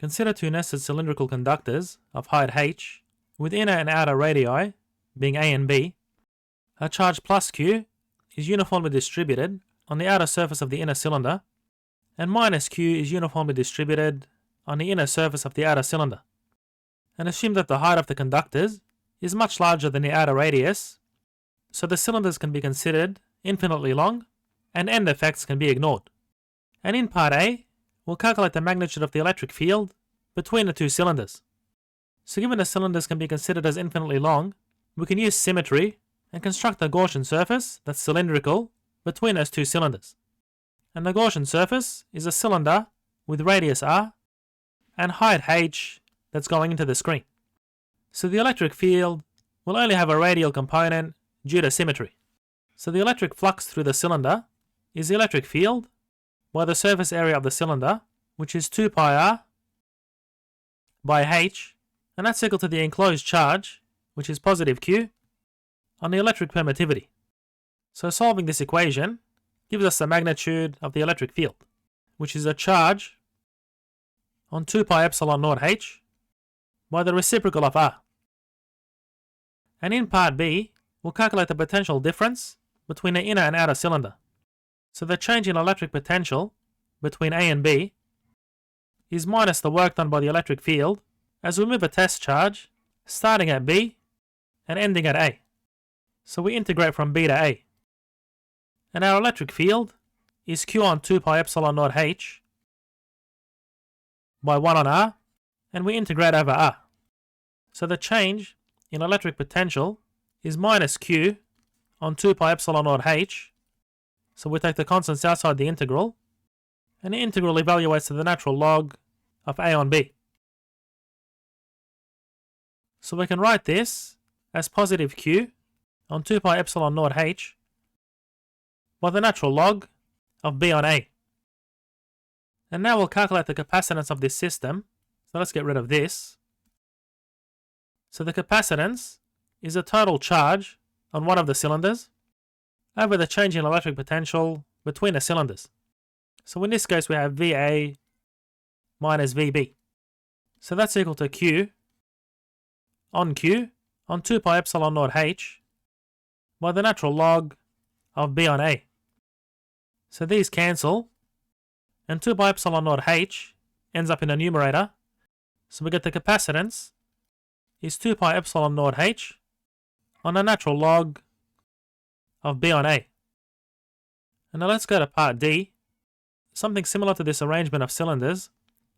Consider two nested cylindrical conductors of height h with inner and outer radii, being A and B. A charge plus Q is uniformly distributed on the outer surface of the inner cylinder, and minus Q is uniformly distributed on the inner surface of the outer cylinder. And assume that the height of the conductors is much larger than the outer radius, so the cylinders can be considered infinitely long, and end effects can be ignored. And in part A, we'll calculate the magnitude of the electric field between the two cylinders. So given the cylinders can be considered as infinitely long, we can use symmetry and construct a Gaussian surface that's cylindrical between those two cylinders. And the Gaussian surface is a cylinder with radius r and height h that's going into the screen. So the electric field will only have a radial component due to symmetry. So the electric flux through the cylinder is the electric field by the surface area of the cylinder, which is 2 pi r by h, and that's equal to the enclosed charge, which is positive Q, on the electric permittivity. So solving this equation gives us the magnitude of the electric field, which is a charge on 2 pi epsilon naught h by the reciprocal of r. And in part B, we'll calculate the potential difference between the inner and outer cylinder. So the change in electric potential between A and B is minus the work done by the electric field as we move a test charge starting at B and ending at A. So we integrate from B to A. And our electric field is Q on 2 pi epsilon naught h by 1 on r, and we integrate over r. So the change in electric potential is minus Q on 2 pi epsilon naught h. So we take the constants outside the integral, and the integral evaluates to the natural log of A on B. So we can write this as positive Q on 2 pi epsilon naught h by the natural log of B on A. And now we'll calculate the capacitance of this system. So let's get rid of this. So the capacitance is a total charge on one of the cylinders over the change in electric potential between the cylinders. So in this case we have VA minus VB. So that's equal to Q on 2 pi epsilon naught h by the natural log of B on A. So these cancel, and 2 pi epsilon naught h ends up in the numerator. So we get the capacitance is 2 pi epsilon naught h on the natural log of B on A. And now let's go to part D. Something similar to this arrangement of cylinders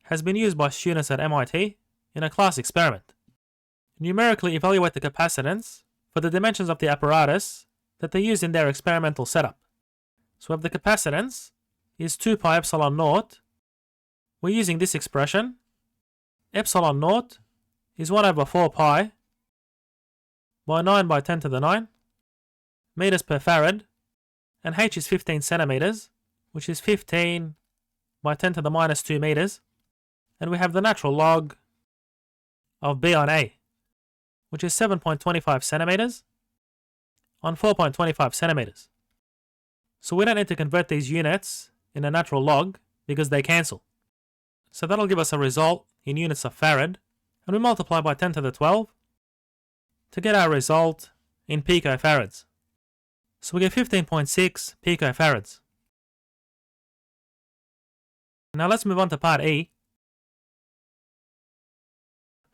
has been used by students at MIT in a class experiment. Numerically evaluate the capacitance for the dimensions of the apparatus that they use in their experimental setup. So if the capacitance is 2 pi epsilon naught, we're using this expression. Epsilon naught is 1 over 4 pi by 9 by 10 to the 9 meters per farad, and h is 15 centimeters, which is 15 by 10 to the minus 2 meters, and we have the natural log of B on A, which is 7.25 centimeters on 4.25 centimeters. So we don't need to convert these units in a natural log because they cancel. So that'll give us a result in units of farad, and we multiply by 10 to the 12 to get our result in picofarads. So we get 15.6 picofarads. Now let's move on to part E.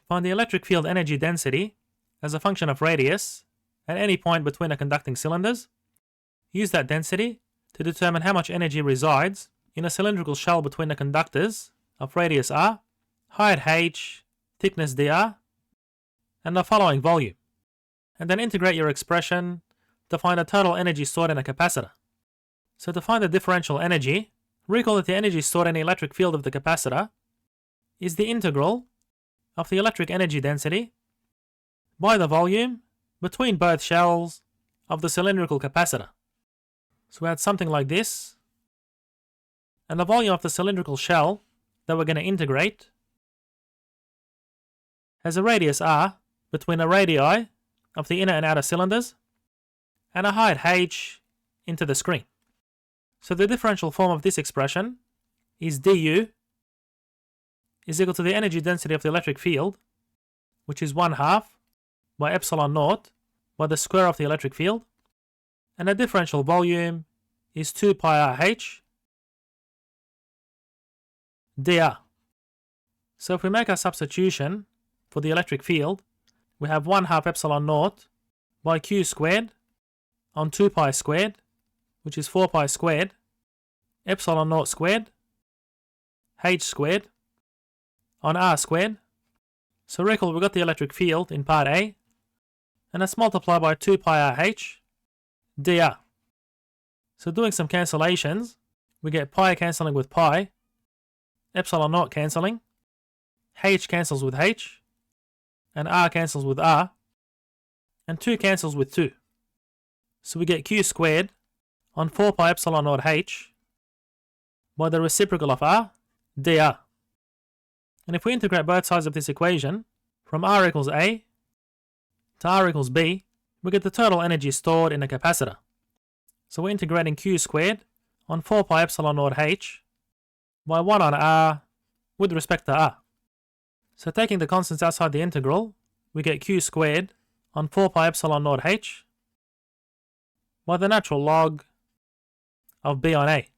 Find the electric field energy density as a function of radius at any point between the conducting cylinders. Use that density to determine how much energy resides in a cylindrical shell between the conductors of radius r, height h, thickness dr, and the following volume. And then integrate your expression to find the total energy stored in a capacitor. So to find the differential energy, recall that the energy stored in the electric field of the capacitor is the integral of the electric energy density by the volume between both shells of the cylindrical capacitor. So we had something like this, and the volume of the cylindrical shell that we're going to integrate has a radius r between the radii of the inner and outer cylinders and a height h into the screen. So the differential form of this expression is du is equal to the energy density of the electric field, which is 1/2 by epsilon naught by the square of the electric field, and the differential volume is 2 pi r h dr. So if we make our substitution for the electric field, we have 1/2 epsilon naught by q squared on 2 pi squared, which is 4 pi squared, epsilon naught squared, h squared, on r squared. So recall we got the electric field in part A, and let's multiply by 2 pi r h dr. So doing some cancellations, we get pi cancelling with pi, epsilon naught cancelling, h cancels with h, and r cancels with r, and 2 cancels with 2. So we get q squared on 4 pi epsilon naught h by the reciprocal of r dr. And if we integrate both sides of this equation from r equals a to r equals b, we get the total energy stored in a capacitor. So we're integrating q squared on 4 pi epsilon naught h by 1 on r with respect to r. So taking the constants outside the integral, we get q squared on 4 pi epsilon naught h by the natural log of b on a.